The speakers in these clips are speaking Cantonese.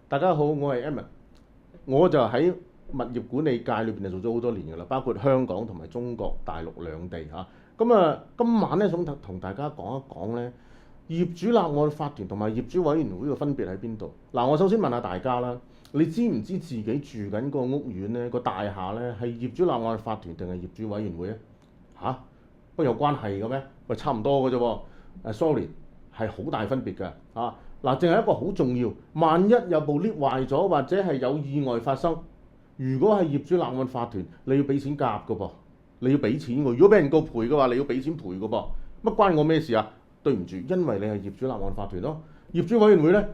大家好，我係 Emma，我就喺物業管理界裏邊就做咗好多年㗎啦，包括香港同埋中國大陸兩地嚇。今晚咧想同大家講一講咧業主立案法團同埋業主委員會嘅分別喺邊度？嗱，我首先問下大家啦，你知唔知自己住緊嗰個屋苑咧、個大廈咧係業主立案法團定係業主委員會啊？嚇，不有關係嘅咩？喂，差唔多嘅啫喎。sorry，係好大分別㗎啊！嗱，淨係一個好重要，萬一有部 lift 壞咗或者係有意外發生，如果係業主立案法團，你要俾錢夾㗎噃，你要俾錢㗎。如果俾人告賠嘅話，你要俾錢賠㗎噃。乜關我咩事啊？對唔住，因為你係業主立案法團咯。業主委員會咧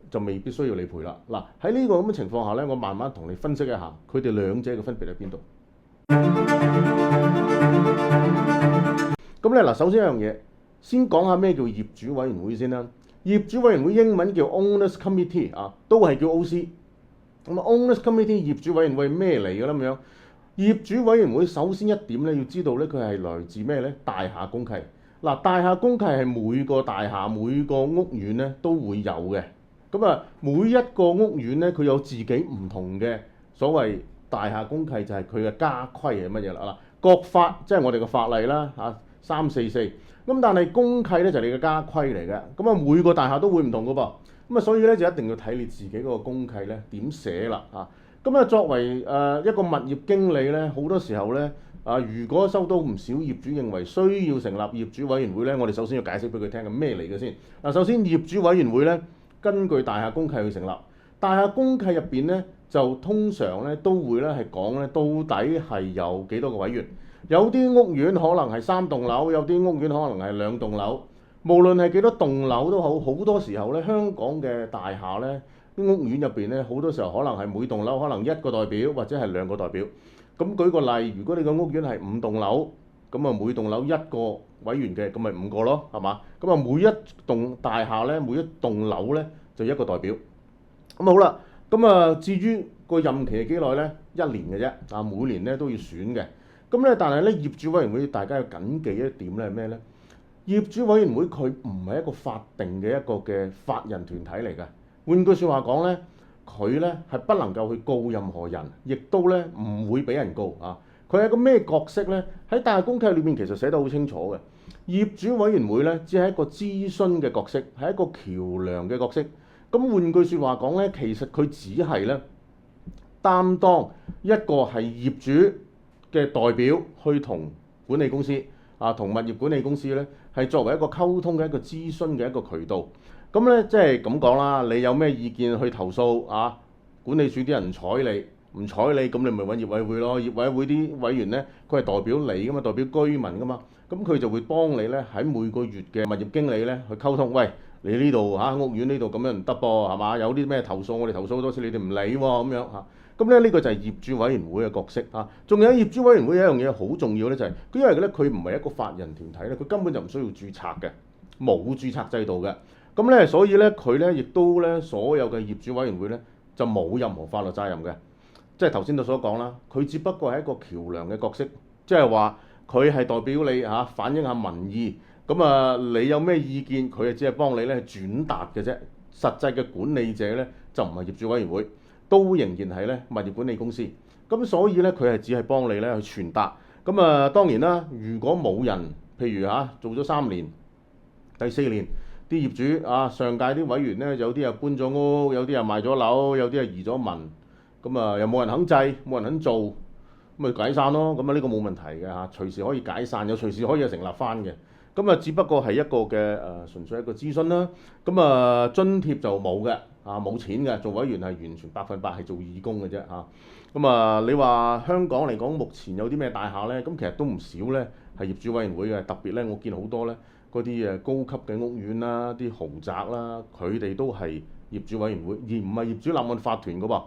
就未必需要你賠啦。嗱，喺呢個咁嘅情況下咧，我慢慢同你分析一下佢哋兩者嘅分別喺邊度。咁咧嗱，首先一樣嘢，先講下咩叫業主委員會先啦。業主委員會英文叫 Owners Committee 啊，都係叫 OC。咁啊，Owners Committee 業主委員會係咩嚟嘅咧？咁樣業主委員會首先一點咧，要知道咧，佢係來自咩咧？大廈公契。嗱，大廈公契係每個大廈每個屋苑咧都會有嘅。咁啊，每一個屋苑咧，佢有自己唔同嘅所謂大廈公契，就係佢嘅家規係乜嘢啦？嗱，國法即係我哋嘅法例啦，嚇344。咁但係公契咧就係你嘅家規嚟嘅。咁啊，每個大廈都會唔同嘅噃。咁啊，所以咧就一定要睇你自己嗰個公契咧點寫啦嚇。咁啊，作為一個物業經理咧，好多時候咧如果收到唔少業主認為需要成立業主委員會咧，我哋首先要解釋俾佢聽係咩嚟嘅先。嗱，首先業主委員會咧，根據大廈公契去成立。大廈公契入邊咧，就通常咧都會咧係講咧到底係有幾多個委員。有啲屋苑可能係3棟樓，有啲屋苑可能係2棟樓。無論係幾多棟樓都好，好多時候咧，香港嘅大廈咧，啲屋苑入邊咧，好多時候可能係每棟樓可能1個代表或者係2個代表。咁舉個例，如果你個屋苑係5棟樓，咁啊每棟樓1個委員嘅，咁咪5個咯，係嘛？咁啊每一棟大廈咧，每一棟樓咧就1個代表。咁好啦，咁啊至於個任期係幾耐咧？1年嘅啫，啊每年咧都要選嘅。咁咧，但係咧業主委員會大家要緊記一點咧係咩咧？業主委員會佢唔係一個法定嘅一個嘅法人團體嚟㗎。換句説話講咧，佢咧係不能夠去告任何人，亦都咧唔會俾人告啊。佢係個咩角色咧？喺大廈公契裏面其實寫得好清楚嘅。業主委員會咧只係一個諮詢嘅角色，係一個橋梁嘅角色。咁換句説話講咧，其實佢只係咧擔當一個係業主嘅代表去同管理公司同物業管理公司咧係作為一個溝通嘅一個諮詢嘅一個渠道。咁咧即係咁講啦，你有咩意見去投訴管理處啲人唔睬你，咁你咪揾業委會咯。業委會啲委員咧，佢係代表你噶嘛，代表居民噶嘛，咁佢就會幫你咧喺每個月嘅物業經理咧去溝通。喂，你呢度屋苑呢度咁樣唔得噃，係嘛？有啲咩投訴，我哋投訴好多次，你哋唔理喎咁樣嚇。咁咧呢個就係業主委員會嘅角色嚇。仲有業主委員會有一樣嘢好重要咧，就係因為咧佢唔係一個法人團體咧，佢根本就唔需要註冊嘅，冇註冊制度嘅。咁咧所以咧佢咧亦都咧所有嘅業主委員會咧就冇任何法律責任嘅。即係頭先都所講啦，佢只不過係一個橋梁嘅角色，即係話佢係代表你反映下民意。咁你有咩意見，佢只係幫你咧轉達嘅啫。實際嘅管理者咧就唔係業主委員會，都仍然係咧物業管理公司。咁所以咧佢係只係幫你咧去傳達。當然啦，如果冇人，譬如做咗3年，第4年啲業主上屆啲委員咧有啲又搬咗屋，有啲又賣咗樓，有啲又移咗民。又冇人肯制，冇人肯做，咁咪解散咯。呢個冇問題嘅嚇，隨時可以解散，又隨時可以成立翻嘅。只不過係一個嘅純粹一個諮詢啦。津貼就冇嘅冇錢嘅，做委員係完全100%係做義工嘅啫嚇。你話香港嚟講，目前有啲咩大廈咧？其實都唔少咧，係業主委員會嘅。特別咧，我見好多咧嗰啲高級嘅屋苑啦、啲豪宅啦，佢哋都係業主委員會，而唔係業主立案法團嘅噃。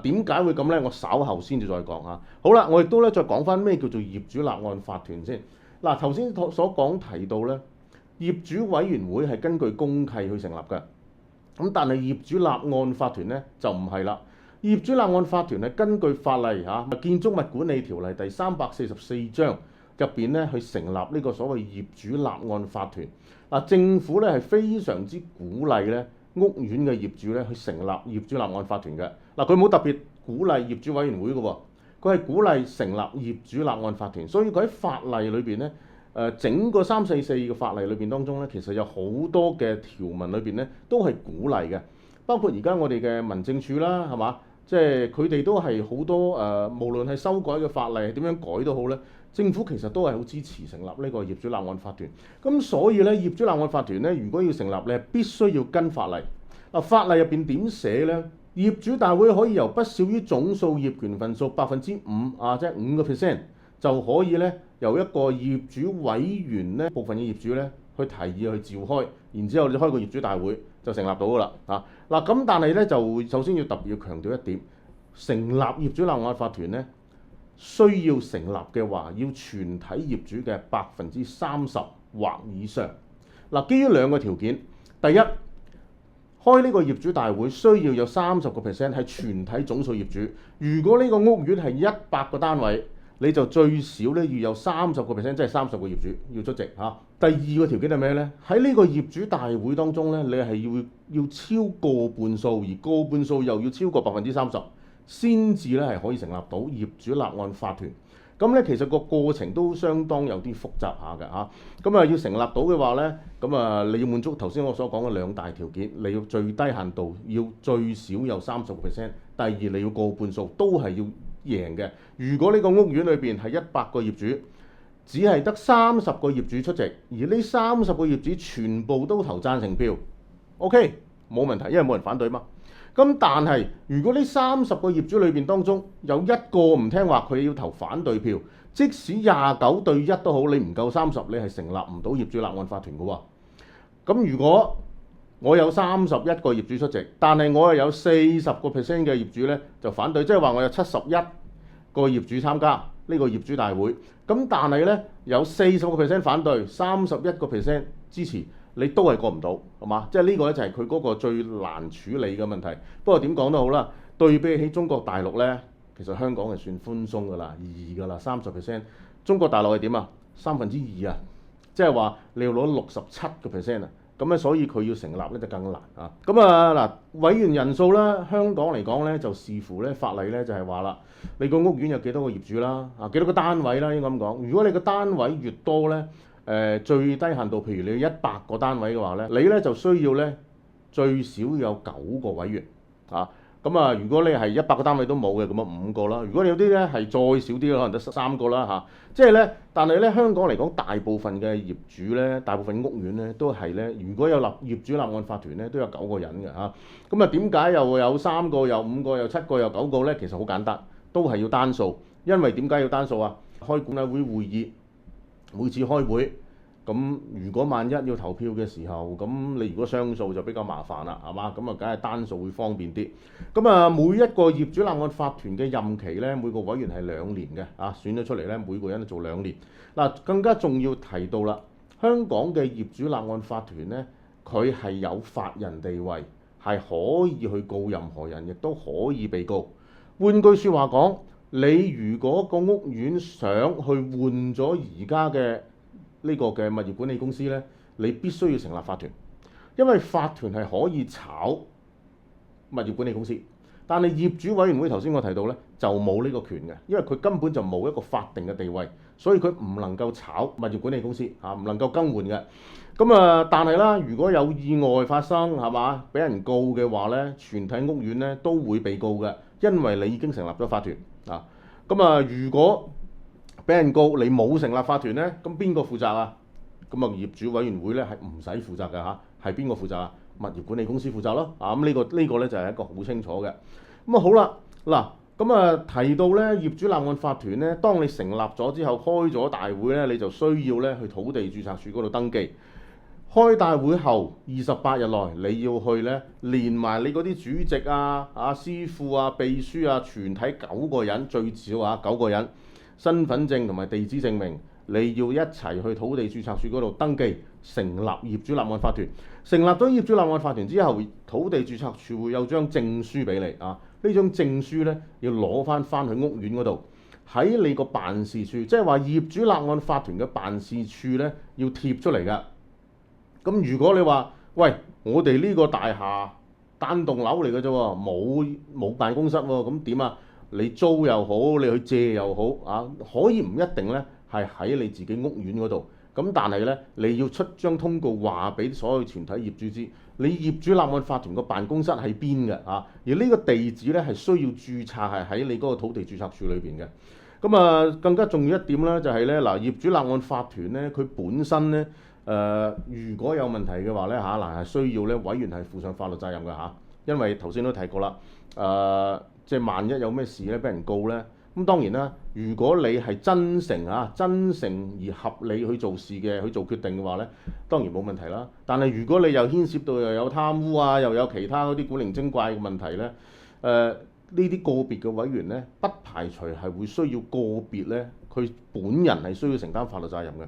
點解會咁咧？我稍後先至再講嚇。好啦，我亦都咧再講翻咩叫做業主立案法團先。頭先所講提到咧，業主委員會係根據公契去成立嘅。但係業主立案法團咧就唔係啦。業主立案法團係根據法例建築物管理條例第344章入邊咧去成立呢個所謂業主立案法團。政府咧係非常之鼓勵咧屋苑嘅業主咧去成立業主立案法團嘅。嗱，佢冇特別鼓勵業主委員會嘅喎，佢係鼓勵成立業主立案法團，所以佢喺法例裏邊咧，整個344嘅法例裏邊當中咧，其實有好多嘅條文裏邊咧都係鼓勵嘅，包括而家我哋嘅民政處啦，係嘛？即係佢哋都係好多無論係修改嘅法例點樣改都好咧，政府其實都係好支持成立呢個業主立案法團。咁所以咧，業主立案法團咧，如果要成立咧，必須要跟法例。嗱，法例入邊點寫咧？業主大會可以由不少於總數業權份數5%，即係5%就可以咧，由一個業主委員咧，部分嘅業主咧去提議去召開，然之後你開個業主大會就成立到㗎啦。嗱咁，但係咧就首先要特別要強調一點，成立業主立案法團咧，需要成立嘅話，要全體業主嘅30%或以上。嗱，基於兩個條件，第一，開呢個業主大會需要有30%係全體總數業主。如果呢個屋苑係100個單位，你就最少咧要有30%，即係30個業主要出席嚇。第二個條件係咩咧？喺呢個業主大會當中咧，你係要超過半數，而過半數又要超過30%，先至咧係可以成立到業主立案法團。咁咧其實個過程都相當有啲複雜下嘅嚇。咁要成立到嘅話咧，你要滿足頭先我所講嘅兩大條件，你要最低限度要最少有30%，第二你要過半數都係要贏嘅。如果呢個屋苑裏邊係100個業主，只係得30個業主出席，而呢30個業主全部都投贊成票 ，OK 冇問題，因為冇人反對嘛。咁但係如果呢30個業主裏邊當中有一個唔聽話，佢要投反對票，即使29對1都好，你唔夠30，你係成立唔到業主立案法團嘅喎。咁如果我有31個業主出席，但係我又有40%嘅業主咧就反對，即係話我有71個業主參加呢個業主大會，咁但係咧有40% 反對，31% 支持，你都係過唔到，係嘛？即係呢個咧就係佢嗰個最難處理嘅問題。不過點講都好啦，對比起中國大陸咧，其實香港係算寬鬆㗎啦，2㗎啦，30%。中國大陸係點啊？2/3啊，即係話你要攞67%啊。咁所以佢要成立咧就更難啊。嗱，委員人數啦，香港嚟講咧就視乎咧法例咧就係話啦，你個屋苑有幾多個業主啦，幾多個單位啦，應該咁講。如果你個單位越多咧，最低限度，譬如你100個單位嘅話咧，你咧就需要咧最少有9個委員啊。如果你係100個單位都冇嘅，咁5個啦。如果你有啲咧係再少啲，可能得3個啦嚇。即係咧，但係咧香港嚟講，大部分嘅業主咧，大部分屋苑咧都係咧，如果有業主立案法團咧，都有9個人嘅嚇。點解又有3個、有5個、有7個、有9個咧？其實好簡單，都係要單數。因為點解要單數啊？開管委會會議，每次開會。咁如果萬一要投票嘅時候，咁你如果雙數就比較麻煩啦，係嘛？咁梗係單數會方便啲。每一個業主立案法團嘅任期咧，每個委員係2年嘅，選咗出嚟咧，每個人都做2年。更加重要提到啦，香港嘅業主立案法團咧，佢係有法人地位，係可以去告任何人，亦都可以被告。換句説話講，你如果個屋苑想去換咗而家嘅呢個嘅物業管理公司咧，你必須要成立法團，因為法團係可以炒物業管理公司，但係業主委員會頭先我提到咧就冇呢個權嘅，因為佢根本就冇一個法定嘅地位，所以佢唔能夠炒物業管理公司唔能夠更換嘅。但係啦，如果有意外發生係嘛，俾人告嘅話咧，全體屋苑咧都會被告嘅，因為你已經成立咗法團啊。如果俾人告你冇成立法團咧，咁邊個負責啊？業主委員會咧係唔使負責嘅嚇，係邊個負責啊？物業管理公司負責咯。呢個咧就係一個好清楚嘅。好啦，提到咧業主立案法團咧，當你成立咗之後開咗大會咧，你就需要咧去土地註冊處嗰度登記。開大會後28日內，你要去咧連埋你嗰啲主席師傅秘書全體9個人，最少9個人。身份證同埋地址證明，你要一齊去土地註冊處嗰度登記，成立業主立案法團。成立咗業主立案法團之後，土地註冊處會有張證書俾你呢張證書咧要攞翻去屋苑嗰度，喺你個辦事處，即係話業主立案法團嘅辦事處咧要貼出嚟㗎。如果你話喂，我哋呢個大廈單棟樓嚟嘅啫喎，冇辦公室喎，咁點啊？你租又好，你去借又好啊，可以唔一定咧係喺你自己屋苑嗰度。咁但係咧，你要出張通告話俾所有全體業主知，你業主立案法團個辦公室喺邊嘅啊？而呢個地址咧係需要註冊係喺你嗰個土地註冊處裏邊嘅。咁啊，更加重要一點咧就係咧嗱，業主立案法團咧佢本身咧如果有問題嘅話咧嚇嗱係需要咧委員係負上法律責任嘅嚇，因為頭先都提過啦，即係萬一有咩事咧，俾人告咧，咁當然啦，如果你係真誠而合理去做事嘅，去做決定嘅話咧，當然冇問題啦。但係如果你又牽涉到又有貪污啊，又有其他嗰啲古靈精怪嘅問題咧，呢啲個別嘅委員咧，不排除係會需要個別咧，佢本人係需要承擔法律責任嘅。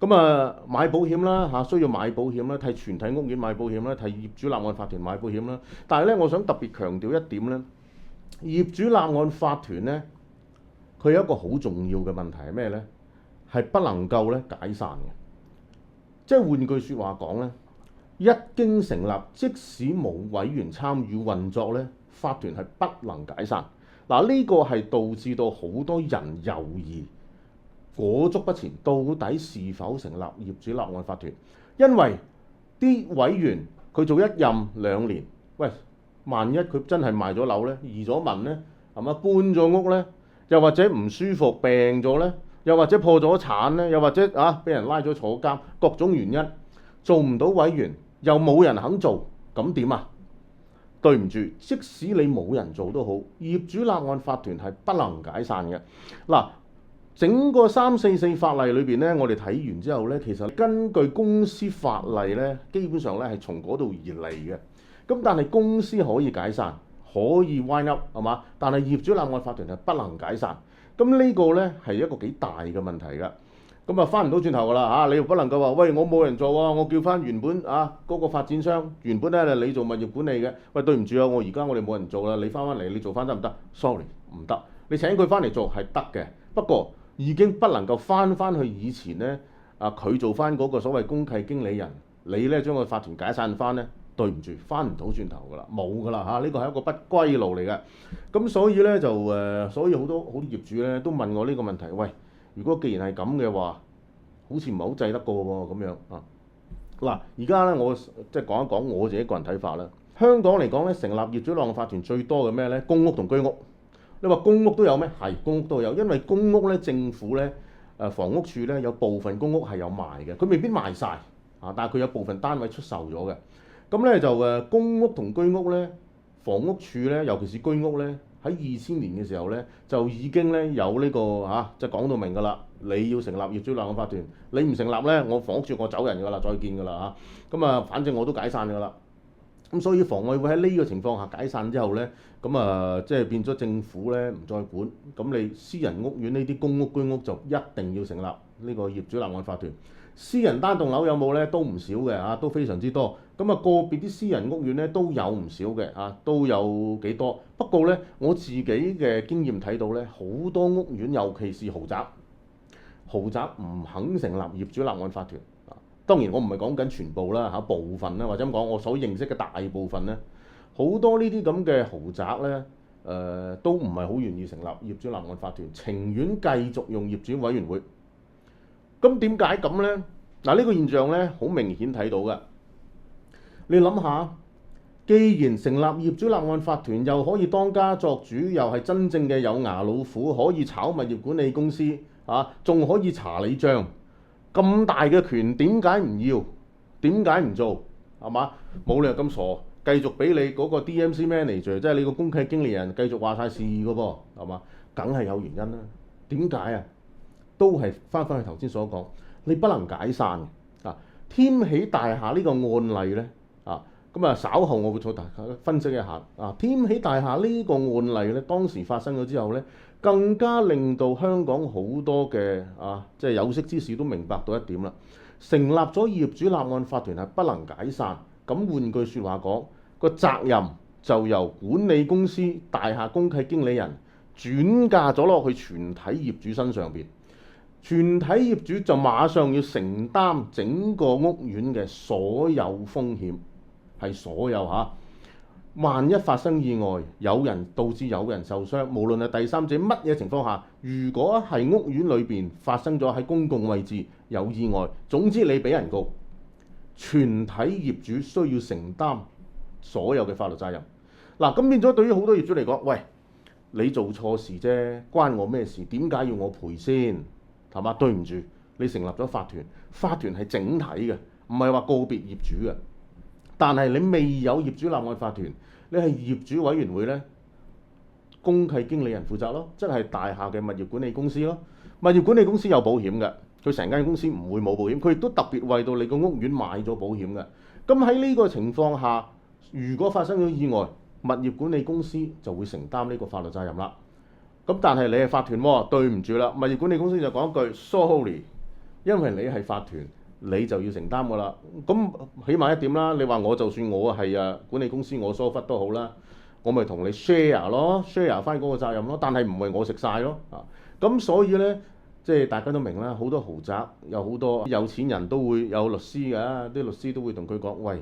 咁啊，買保險啦嚇，需要買保險啦，替全體屋苑買保險啦，替業主立案法團買保險啦。但係咧，我想特別強調一點咧。業主立案法團咧，佢有一個好重要嘅問題係咩咧？係不能夠咧解散嘅。即係換句説話講咧，一經成立，即使冇委員參與運作咧，法團係不能解散。嗱，呢個係導致到好多人猶豫、裹足不前，到底是否成立業主立案法團？因為啲委員佢做一任2年，喂。萬一佢真係賣咗樓咧，移咗民咧，係嘛？搬咗屋咧，又或者唔舒服病咗咧，又或者破咗產咧，又或者俾人拉咗坐監，各種原因做唔到委員，又冇人肯做，咁點啊？對唔住，即使你冇人做都好，業主立案法團係不能解散嘅。嗱，整個344法例裏邊咧，我哋睇完之後咧，其實根據公司法例咧，基本上咧係從嗰度而嚟嘅。咁但係公司可以解散，可以 wind up 係嘛？但係業主立案法團係不能解散。咁呢個咧係一個幾大嘅問題㗎。咁啊翻唔到轉頭㗎啦嚇！你又不能夠話喂，我冇人做啊，我叫翻原本嗰個發展商原本咧你做物業管理嘅，喂，對唔住啊，我哋冇人做啦，你翻嚟你做翻得唔得？Sorry，唔得。你請佢翻嚟做係得嘅，不過已經不能夠翻去以前咧佢做翻嗰個所謂公契經理人，你咧將個法團解散翻咧。對唔住，翻唔到轉頭㗎啦，冇㗎啦嚇！呢個係一個不歸路嚟嘅。咁所以咧所以好多業主咧都問我呢個問題，喂，如果既然係咁嘅話，好似唔係好制得過喎咁樣啊。嗱，而家咧我即係講一講我自己個人睇法啦。香港嚟講咧，成立業主立案法團最多嘅咩咧？公屋同居屋。你話公屋都有咩？係，公屋都有，因為公屋咧政府咧房屋署咧有部分公屋係有賣嘅，佢未必賣晒，但係佢有部分單位出售咗嘅。咁咧就公屋同居屋咧，房屋署咧，尤其是居屋咧，喺2000年嘅時候咧，就已經咧有呢個即係講到明㗎啦。你要成立業主立案法團，你唔成立咧，我房屋署我走人㗎啦，再見㗎啦嚇。咁反正我都解散㗎啦。咁所以房委會喺呢個情況下解散之後咧，咁即係變咗政府咧唔再管，咁你私人屋苑呢啲公屋居屋就一定要成立呢個業主立案法團。私人單棟樓有冇咧？都唔少嘅都非常之多。咁個別啲私人屋苑咧都有唔少嘅都有幾多。不過咧，我自己嘅經驗睇到咧，好多屋苑尤其是豪宅唔肯成立業主立案法團。當然我唔係講緊全部啦部分啦，或者咁講我所認識嘅大部分咧，好多呢啲咁嘅豪宅咧都唔係好願意成立業主立案法團，情願繼續用業主委員會。咁點解咁呢？嗱，呢個現象咧好明顯睇到嘅。你諗下，既然成立業主立案法團，又可以當家作主，又係真正嘅有牙老虎，可以炒物業管理公司仲可以查你帳，咁大嘅權點解唔要？點解唔做？係嘛？冇理由咁傻，繼續俾你嗰個 DMC manager，即係你個公契經理人繼續話晒事㗎噃，係嘛？梗係有原因啦。點解啊？都係翻去頭先所講，你不能解散添喜大廈呢個案例咧咁稍後我會再大家分析一下添喜大廈呢個案例咧，當時發生咗之後咧，更加令到香港好多嘅即係有識之士都明白到一點啦。成立咗業主立案法團係不能解散，咁換句説話講，個責任就由管理公司、大廈公契經理人轉嫁咗落去全體業主身上邊。全體業主就馬上要承擔整個屋苑嘅所有風險，係所有嚇。萬一發生意外，導致有人受傷，無論係第三者乜嘢情況下，如果係屋苑裏邊發生咗喺公共位置有意外，總之你俾人告，全體業主需要承擔所有嘅法律責任。嗱，咁變咗對於好多業主嚟講，喂，你做錯事啫，關我咩事？點解要我賠先？係嘛？對唔住，你成立咗法團，法團係整體嘅，唔係話個別業主嘅。但係你未有業主立案法團，你係業主委員會呢，公契經理人負責咯，即係大廈嘅物業管理公司咯。物業管理公司有保險嘅，佢成間公司唔會冇保險，佢亦都特別為到你個屋苑買咗保險嘅。咁喺呢個情況下，如果發生咗意外，物業管理公司就會承擔呢個法律責任啦。咁但係你係法團喎，對唔住啦，物業管理公司就講一句 sorry， 因為你係法團，你就要承擔㗎啦。咁起碼一點啦，你話我就算我係管理公司，我疏忽都好啦，我咪同你 share 咯 ，share 翻嗰個責任咯。但係唔係我食晒咯啊。咁所以呢，即係大家都明啦，好多豪宅有好多有錢人都會有律師㗎，啲律師都會同佢講，喂，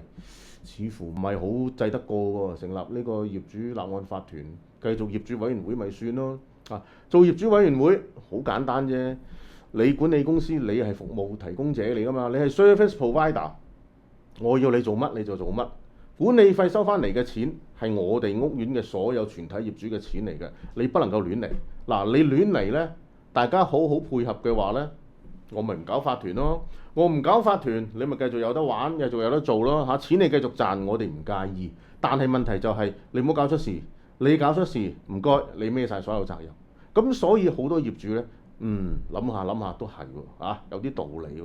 似乎唔係好制得過喎，成立呢個業主立案法團，繼續業主委員會咪算咯。啊，做業主委員會好簡單啫，你管理公司你係服務提供者嚟㗎嘛，你係 service provider， 我要你做乜你就做乜，管理費收翻嚟嘅錢係我哋屋苑嘅所有全體業主嘅錢嚟嘅，你不能夠亂嚟。嗱，你亂嚟呢，大家好好配合嘅話呢，我咪唔搞法團咯。我唔搞法團，你咪繼續有得玩，繼續有得做咯嚇，錢你繼續賺，我哋唔介意。但係問題就係你唔好搞出事，你搞出事唔該，你孭晒所有責任。咁所以好多業主呢，諗下諗下都係喎嚇，有啲道理喎。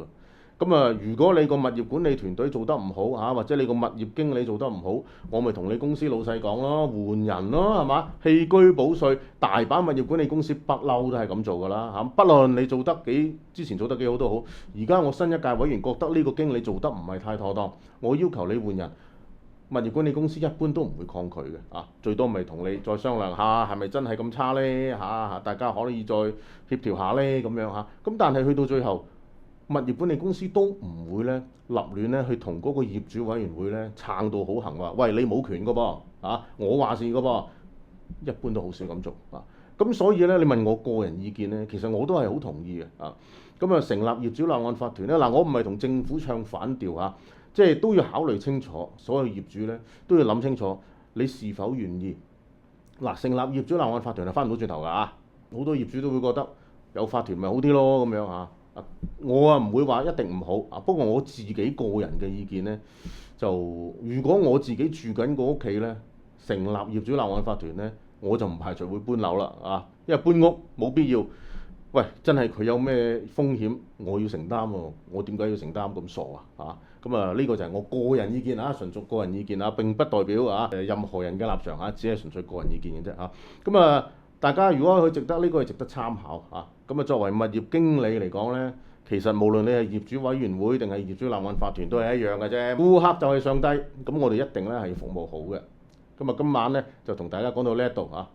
咁如果你個物業管理團隊做得唔好嚇，或者你個物業經理做得唔好，我咪同你公司老細講咯，換人咯，係嘛？棄居補稅，大把物業管理公司不嬲都係咁做㗎啦嚇。不論你做得之前做得幾好都好，而家我新一屆委員覺得呢個經理做得唔係太妥當，我要求你換人。物業管理公司一般都唔會抗拒嘅啊，最多咪同你再商量下，係咪真係咁差呢？大家可以再協調下呢咁樣嚇。咁但係去到最後，物業管理公司都唔會咧立亂咧去同嗰個業主委員會咧撐到好行話，喂，你冇權㗎噃我話事㗎噃，一般都好少咁做啊。咁所以咧，你問我個人意見咧，其實我都係好同意嘅啊。咁成立業主立案法團咧，嗱，我唔係同政府唱反調嚇。即係都要考慮清楚，所有業主咧都要諗清楚，你是否願意嗱？成立業主立案法團係翻唔到轉頭㗎啊！好多業主都會覺得有法團咪好啲咯咁樣啊。我唔會話一定唔好啊。不過我自己個人嘅意見咧，就如果我自己住緊個屋企咧，成立業主立案法團咧，我就唔排除會搬樓啦啊，因為搬屋冇必要。喂，真係佢有咩風險，我要承擔喎。我點解要承擔咁傻啊？呢個就係我個人意見啊，純屬個人意見啊，並不代表任何人嘅立場啊，只係純粹個人意見嘅啫嚇。大家如果佢值得呢個係值得參考嚇。作為物業經理嚟講呢，其實無論你係業主委員會定係業主立案法團都係一樣嘅啫。顧客就係上帝，咁我哋一定咧係服務好嘅。今晚呢，就同大家講到呢一度嚇。